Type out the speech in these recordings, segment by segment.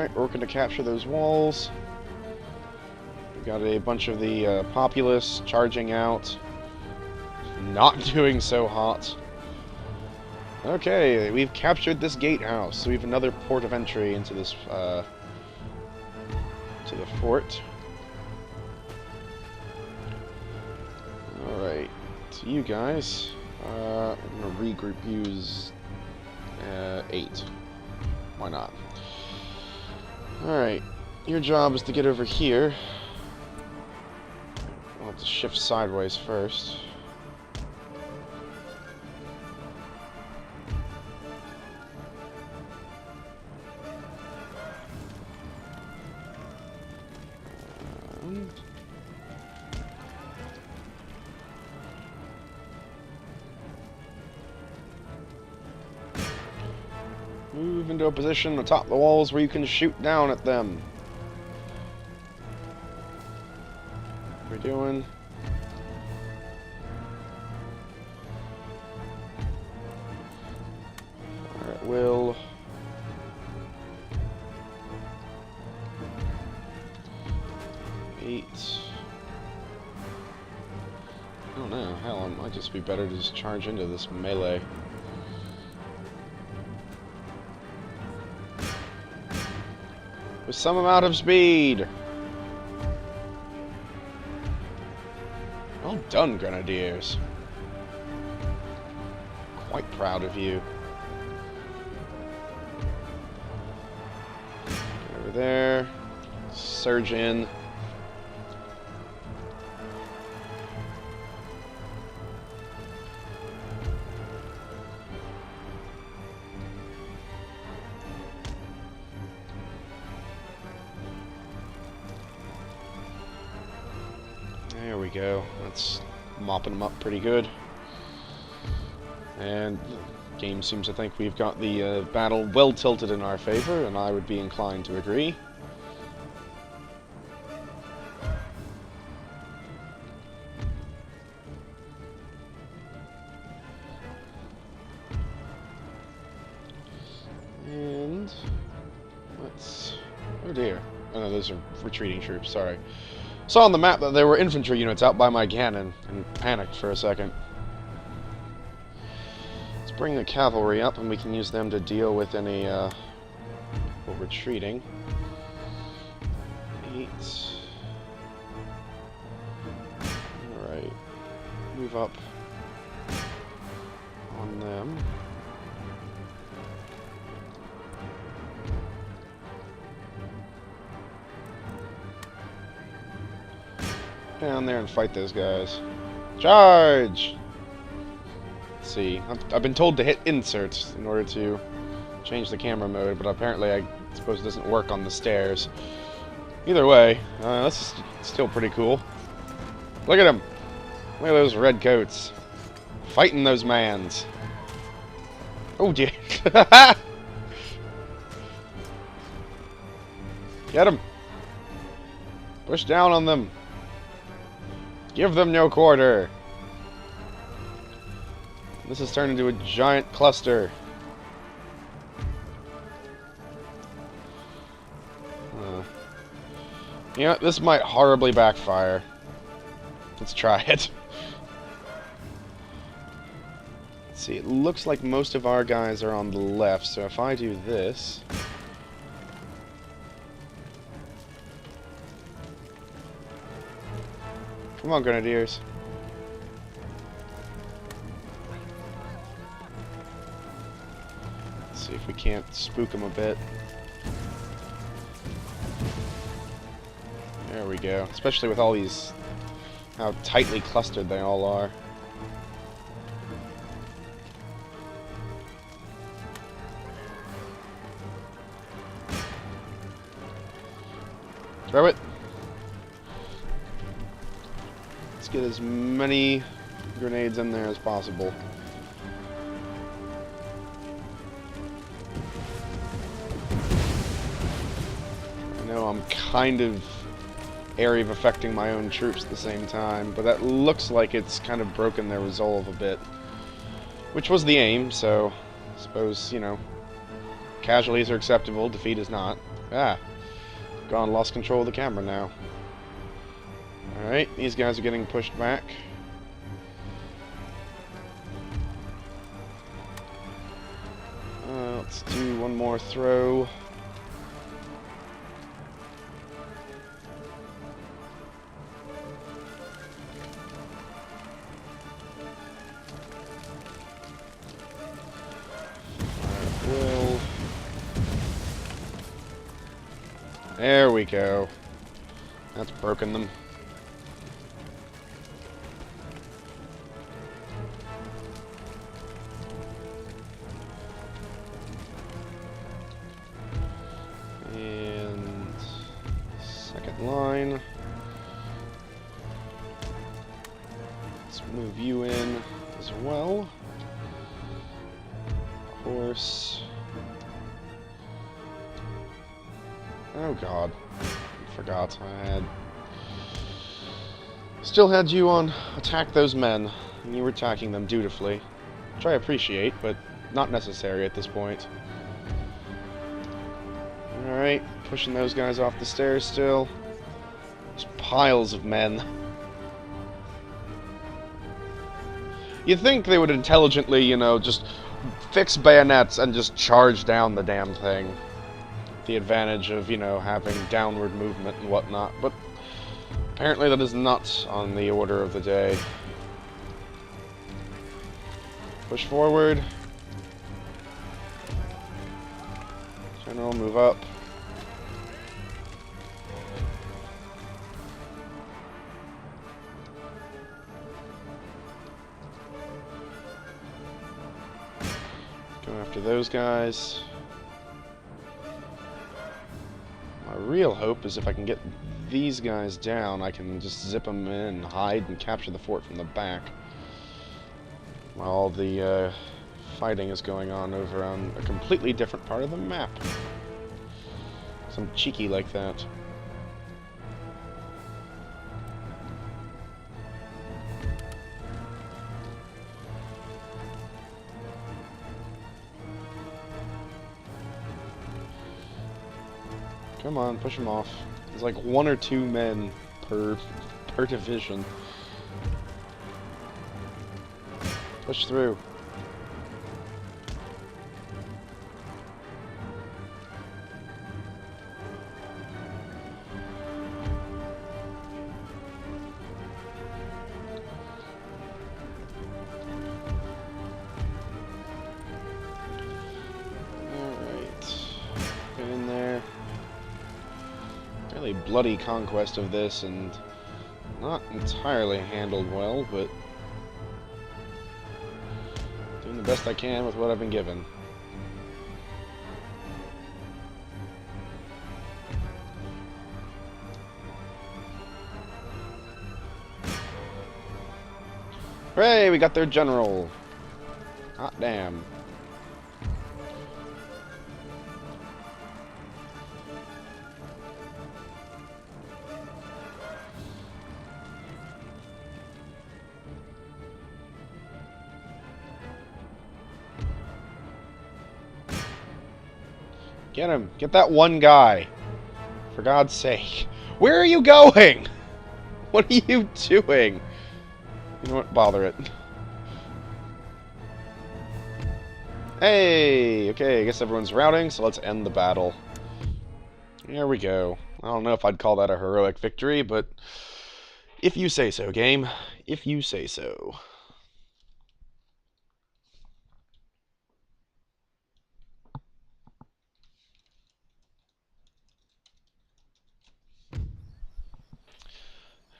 Alright, we're going to capture those walls. We've got a bunch of the populace charging out. Not doing so hot. Okay, we've captured this gatehouse, so we have another port of entry into this, to the fort. Alright, to you guys, I'm gonna regroup use 8. Why not? Alright, your job is to get over here. I'll have to shift sideways first. Move into a position atop the walls where you can shoot down at them. What are we doing? Alright, will. I don't know, hell, it might just be better to just charge into this melee. With some amount of speed! Well done, Grenadiers. Quite proud of you. Get over there. Surge in. There we go. That's mopping them up pretty good. And the game seems to think we've got the battle well tilted in our favor, and I would be inclined to agree. And let's... oh dear. Oh no, those are retreating troops, sorry. Saw on the map that there were infantry units out by my cannon, and panicked for a second. Let's bring the cavalry up, and we can use them to deal with any, well, retreating. 8. Alright. Move up on them. Down there and fight those guys. Charge! Let's see. I've been told to hit insert in order to change the camera mode, but apparently I suppose it doesn't work on the stairs. Either way, this is still pretty cool. Look at them! Look at those red coats. Fighting those mans. Oh dear. Get them! Push down on them! Give them no quarter! This has turned into a giant cluster. Yeah, this might horribly backfire. Let's try it. Let's see, it looks like most of our guys are on the left, so if I do this... come on, Grenadiers. Let's see if we can't spook them a bit. There we go. Especially with all these... how tightly clustered they all are. Throw it! Let's get as many grenades in there as possible. I know I'm kind of area of affecting my own troops at the same time, but that looks like it's kind of broken their resolve a bit. Which was the aim, so I suppose, you know, Casualties are acceptable, defeat is not. Ah, gone, lost control of the camera now. Alright, these guys are getting pushed back. Let's do one more throw. Will. There we go. That's broken them. And second line. Let's move you in as well. Horse. Oh god. I forgot. Still had you on attack those men, and you were attacking them dutifully. Which I appreciate, but not necessary at this point. Alright, pushing those guys off the stairs still. There's piles of men. You'd think they would intelligently, you know, just fix bayonets and just charge down the damn thing. The advantage of, you know, having downward movement and whatnot, but apparently that is not on the order of the day. Push forward. General, move up. Go after those guys. My real hope is if I can get these guys down, I can just zip them in, hide, and capture the fort from the back. While all the fighting is going on over on a completely different part of the map. So I'm cheeky like that. Come on, push them off. There's like 1 or 2 men per division. Push through. Bloody conquest of this, and not entirely handled well, but doing the best I can with what I've been given. Hooray, we got their general. Hot damn. Get him. Get that one guy. For God's sake. Where are you going? What are you doing? You know what? Bother it. Hey! Okay, I guess everyone's routing, so let's end the battle. There we go. I don't know if I'd call that a heroic victory, but if you say so, game. If you say so.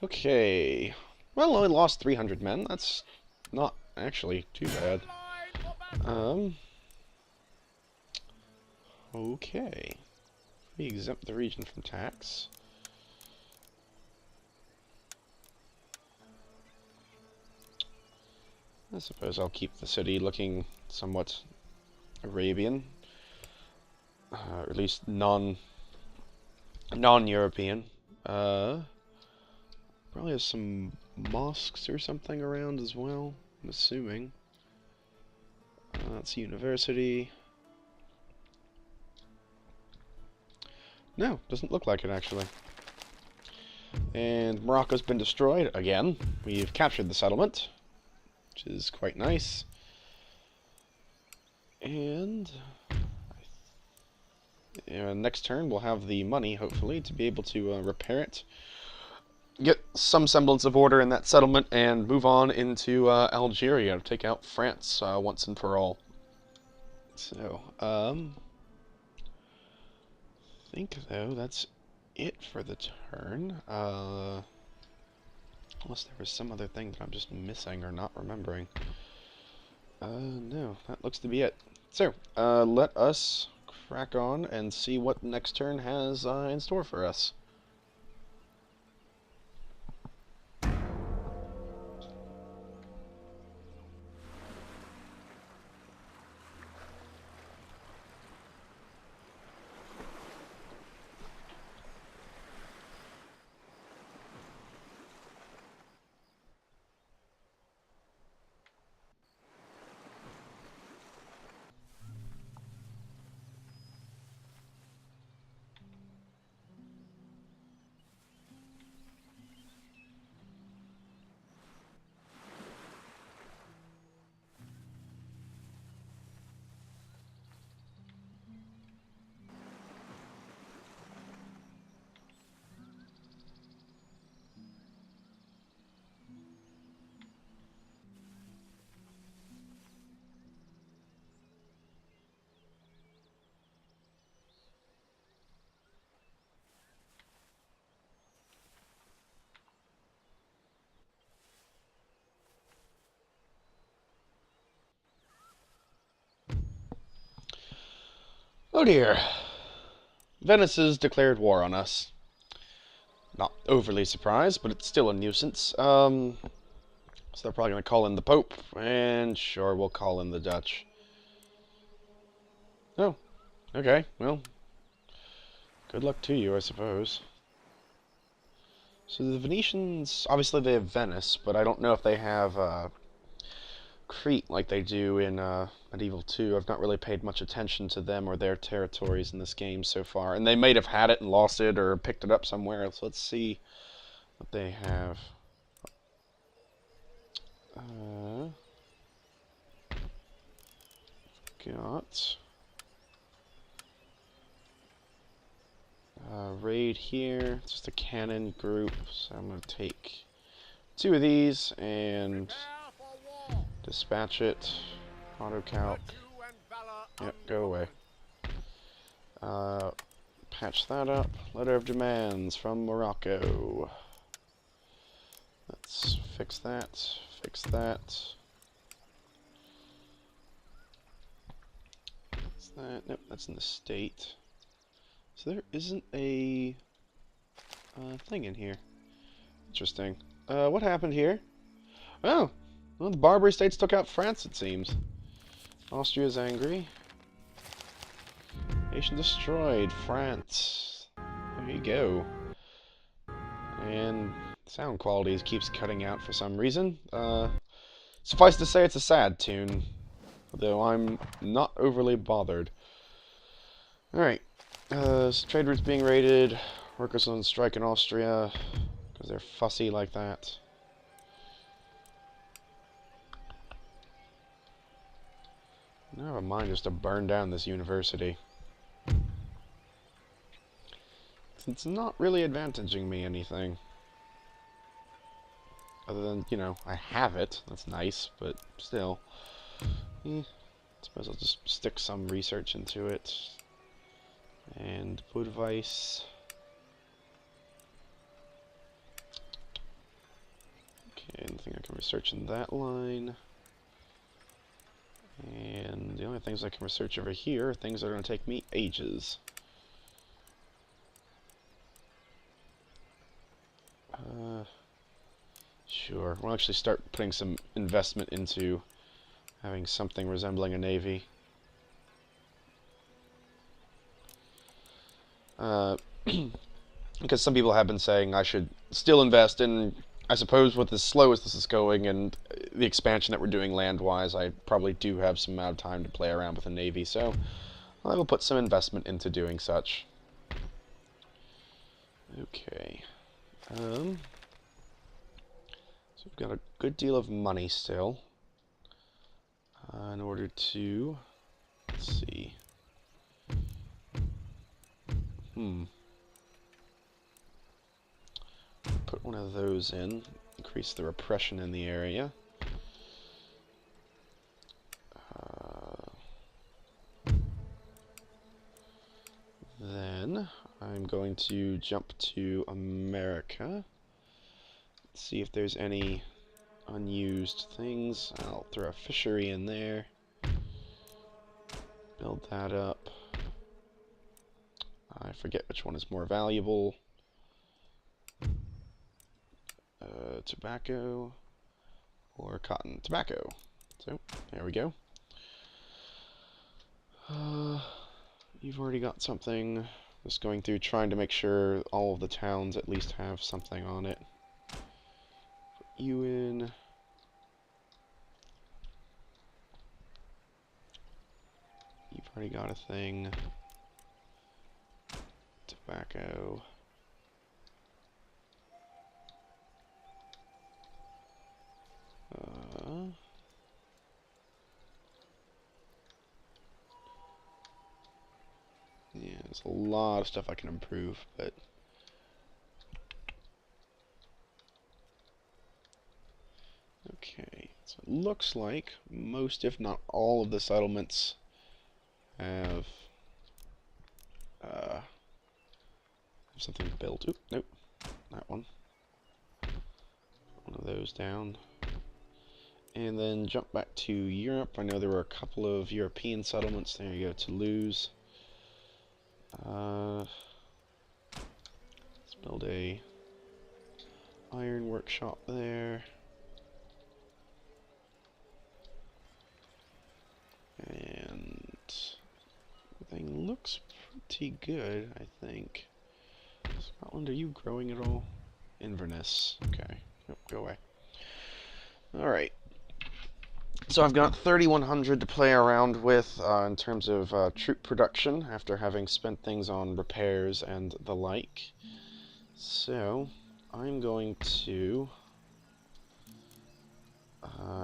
Okay. Well, I only lost 300 men. That's not actually too bad. Okay. We exempt the region from tax. I suppose I'll keep the city looking somewhat Arabian. Or at least non-European. Probably has some mosques or something around as well, I'm assuming. That's a university. No, doesn't look like it, actually. And Morocco's been destroyed again. We've captured the settlement, which is quite nice. And next turn we'll have the money, hopefully, to be able to repair it, get some semblance of order in that settlement, and move on into Algeria to take out France once and for all. So, I think, though, that's it for the turn. Unless there was some other thing that I'm just missing or not remembering. No, that looks to be it. So, let us crack on and see what next turn has in store for us. Oh dear. Venice has declared war on us. Not overly surprised, but it's still a nuisance. So they're probably going to call in the Pope, and sure, we'll call in the Dutch. Oh, okay, well, good luck to you, I suppose. So the Venetians, obviously they have Venice, but I don't know if they have Crete like they do in Medieval 2. I've not really paid much attention to them or their territories in this game so far. And they might have had it and lost it or picked it up somewhere. So let's see what they have. Got raid here. It's just a cannon group, so I'm going to take 2 of these and dispatch it. Auto calc. Yep, go away. Patch that up. Letter of demands from Morocco. Let's fix that. Fix that. What's that? Nope, that's in the state. So there isn't a thing in here. Interesting. What happened here? Oh, well, the Barbary states took out France, it seems. Austria's angry. Nation destroyed. France. There you go. And sound quality keeps cutting out for some reason. Suffice to say, it's a sad tune. Though I'm not overly bothered. Alright. So trade routes being raided. Workers on strike in Austria. Because they're fussy like that. I have a mind just to burn down this university. It's not really advantaging me anything. Other than, you know, I have it. That's nice, but still. I suppose I'll just stick some research into it. And deploy device. Okay, nothing I can research in that line. And the only things I can research over here are things that are going to take me ages. Sure. We'll actually start putting some investment into having something resembling a navy. Because some people have been saying I should still invest in, I suppose with as slow as this is going and the expansion that we're doing land-wise, I probably do have some amount of time to play around with a navy, so I will put some investment into doing such. Okay. So we've got a good deal of money still. In order to... Let's see. Put one of those in. Increase the repression in the area. Then I'm going to jump to America. See if there's any unused things. I'll throw a fishery in there. Build that up. I forget which one is more valuable. Tobacco or cotton. Tobacco. So, there we go. You've already got something. Just going through trying to make sure all of the towns at least have something on it. Put you in. You've already got a thing. Tobacco. Yeah, there's a lot of stuff I can improve, but... Okay, so it looks like most, if not all, of the settlements have something built. Oop, nope, that one. One of those down. And then jump back to Europe. I know there were a couple of European settlements. There you go, Toulouse. Let's build a iron workshop there. And everything looks pretty good, I think. Scotland, are you growing at all? Inverness. Okay. Nope, go away. Alright. So I've got 3,100 to play around with in terms of troop production after having spent things on repairs and the like. So I'm going to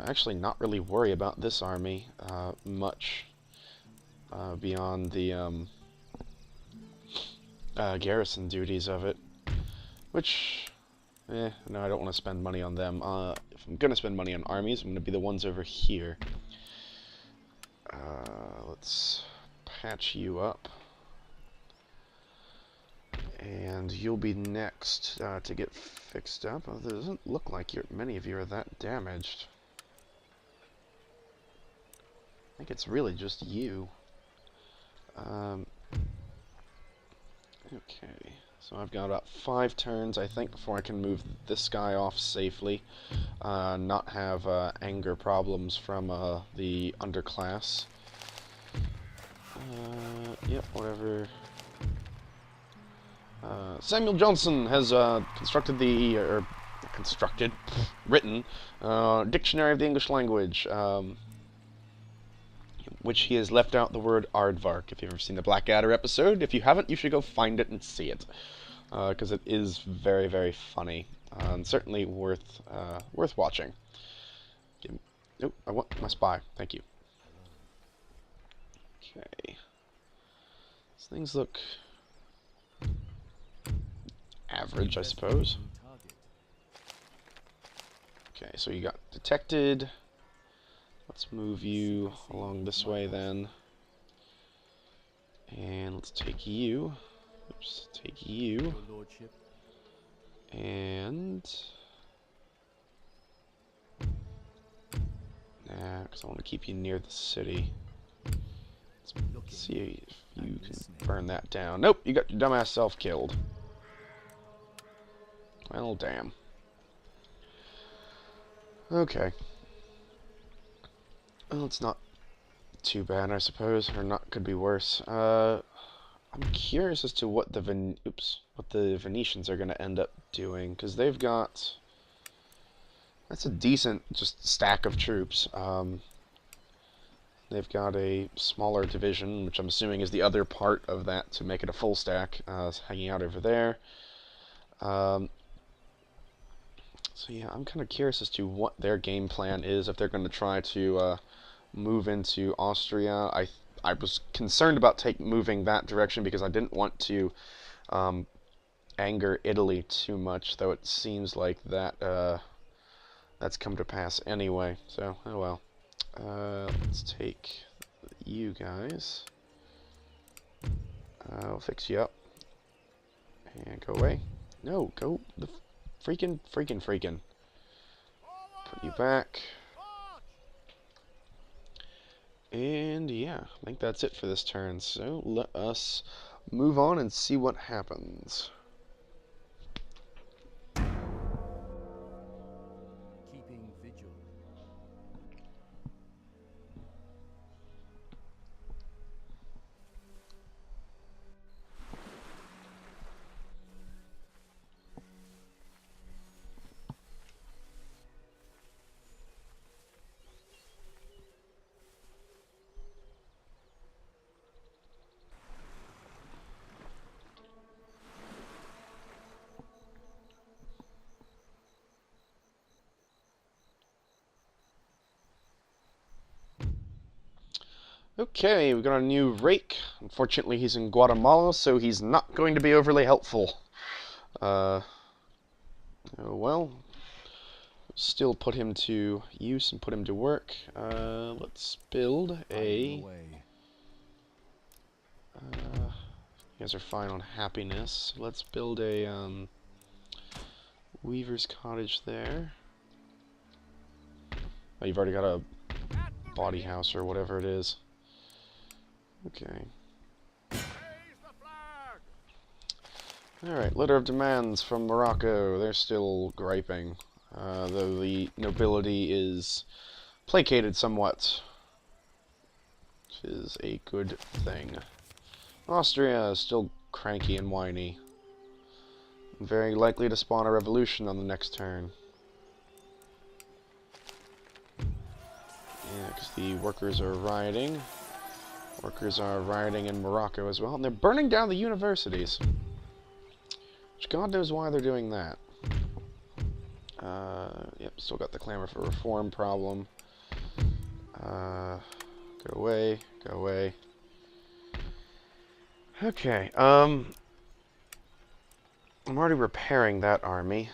actually not really worry about this army much beyond the garrison duties of it, which... no, I don't want to spend money on them. If I'm going to spend money on armies, I'm going to be the ones over here. Let's patch you up. And you'll be next to get fixed up. It doesn't look like many of you are that damaged. I think it's really just you. Okay. So I've got about 5 turns, I think, before I can move this guy off safely. Not have anger problems from the underclass. Yep, whatever. Samuel Johnson has written Dictionary of the English Language, which he has left out the word aardvark. If you've ever seen the Blackadder episode, if you haven't, you should go find it and see it, because it is very, very funny, and certainly worth watching. Nope, I want my spy. Thank you. Okay. These things look average, I suppose. Okay, so you got detected. Let's move you along this way then. And let's take you. Oops, take you. And... nah, because I want to keep you near the city. Let's see if you can burn that down. Nope, you got your dumbass self killed. Well, damn. Okay. Well, it's not too bad, I suppose, or not could be worse. I'm curious as to what the Venetians are going to end up doing, because they've got... that's a decent just stack of troops. They've got a smaller division, which I'm assuming is the other part of that to make it a full stack, hanging out over there. So yeah, I'm kind of curious as to what their game plan is, if they're going to try to move into Austria. I was concerned about moving that direction because I didn't want to anger Italy too much, though it seems like that's come to pass anyway. So, oh well. Let's take you guys. I'll fix you up. And go away. No, go the freaking. Put you back. And yeah, I think that's it for this turn. So let us move on and see what happens. Keeping vigil. Okay, we've got a new rake. Unfortunately, he's in Guatemala, so he's not going to be overly helpful. Oh well. Still put him to use and put him to work. Let's build a... You guys are fine on happiness. Let's build a weaver's cottage there. Oh, you've already got a body house or whatever it is. Okay. Alright, letter of demands from Morocco. They're still griping, though the nobility is placated somewhat, which is a good thing. Austria is still cranky and whiny. Very likely to spawn a revolution on the next turn. Yeah, because the workers are rioting. Workers are rioting in Morocco as well, and they're burning down the universities. Which God knows why they're doing that. Yep, still got the clamor for reform problem. Go away, go away. Okay, I'm already repairing that army.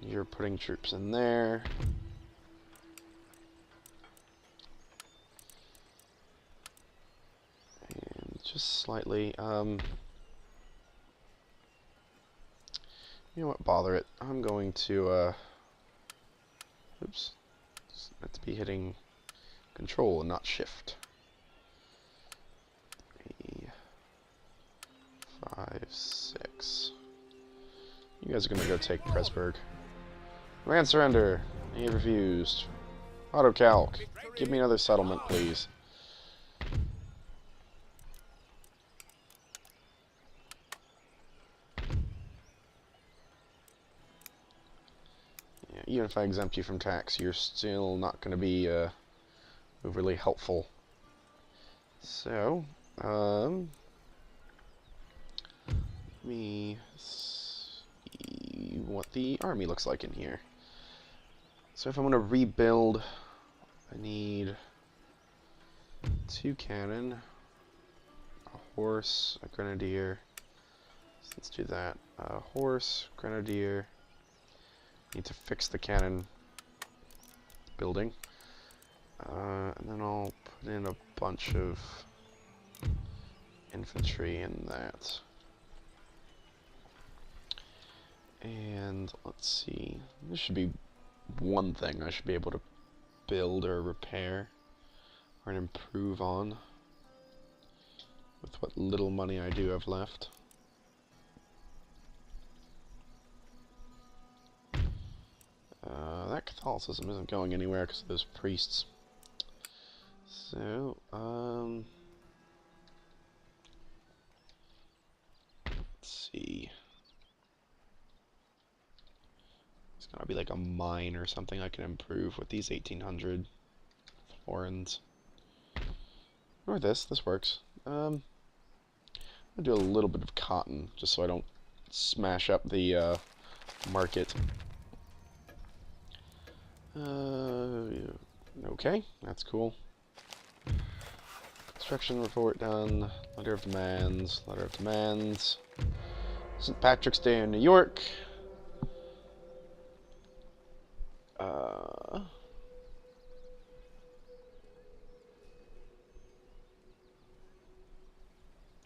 You're putting troops in there. And just slightly, you know what, bother it. I'm going to, oops. Let's be hitting Control and not Shift. 3, 5, 6. You guys are going to go take Pressburg. Land surrender. He refused. Autocalc. Give me another settlement, please. Yeah, even if I exempt you from tax, you're still not going to be overly helpful. So, let me see what the army looks like in here. So if I'm going to rebuild, I need 2 cannon, a horse, a grenadier. So let's do that. A horse, grenadier. Need to fix the cannon building. And then I'll put in a bunch of infantry in that. And let's see. This should be one thing I should be able to build or repair or improve on with what little money I do have left. That Catholicism isn't going anywhere because of those priests. So, let's see. It's gotta be like a mine or something I can improve with these 1800 florins. Or this works. I'll do a little bit of cotton just so I don't smash up the market. Okay, that's cool. Construction report done. Letter of demands. Letter of demands. St. Patrick's Day in New York.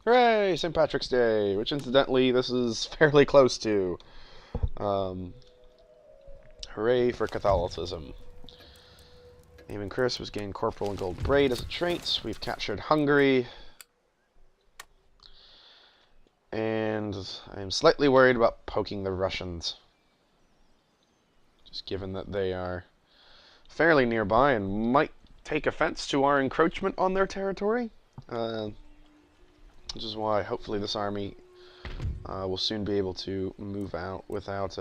Hooray! St. Patrick's Day, which incidentally this is fairly close to. Hooray for Catholicism. Aim and Chris was gained Corporal and Gold Braid as a trait. We've captured Hungary. And I'm slightly worried about poking the Russians. Just given that they are fairly nearby and might take offense to our encroachment on their territory. Which is why hopefully this army will soon be able to move out without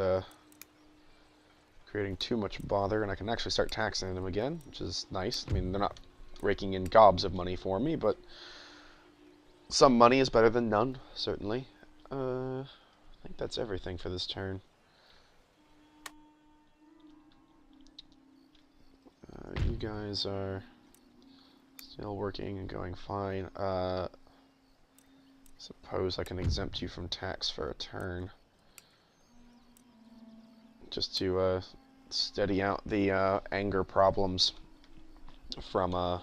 creating too much bother, and I can actually start taxing them again, which is nice. I mean, they're not raking in gobs of money for me, but some money is better than none, certainly. I think that's everything for this turn. You guys are still working and going fine. Suppose I can exempt you from tax for a turn. Just to steady out the anger problems from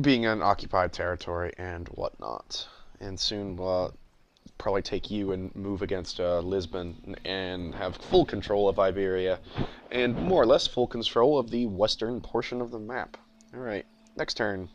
being an occupied territory and whatnot. And soon we'll probably take you and move against Lisbon and have full control of Iberia and more or less full control of the western portion of the map. Alright, next turn.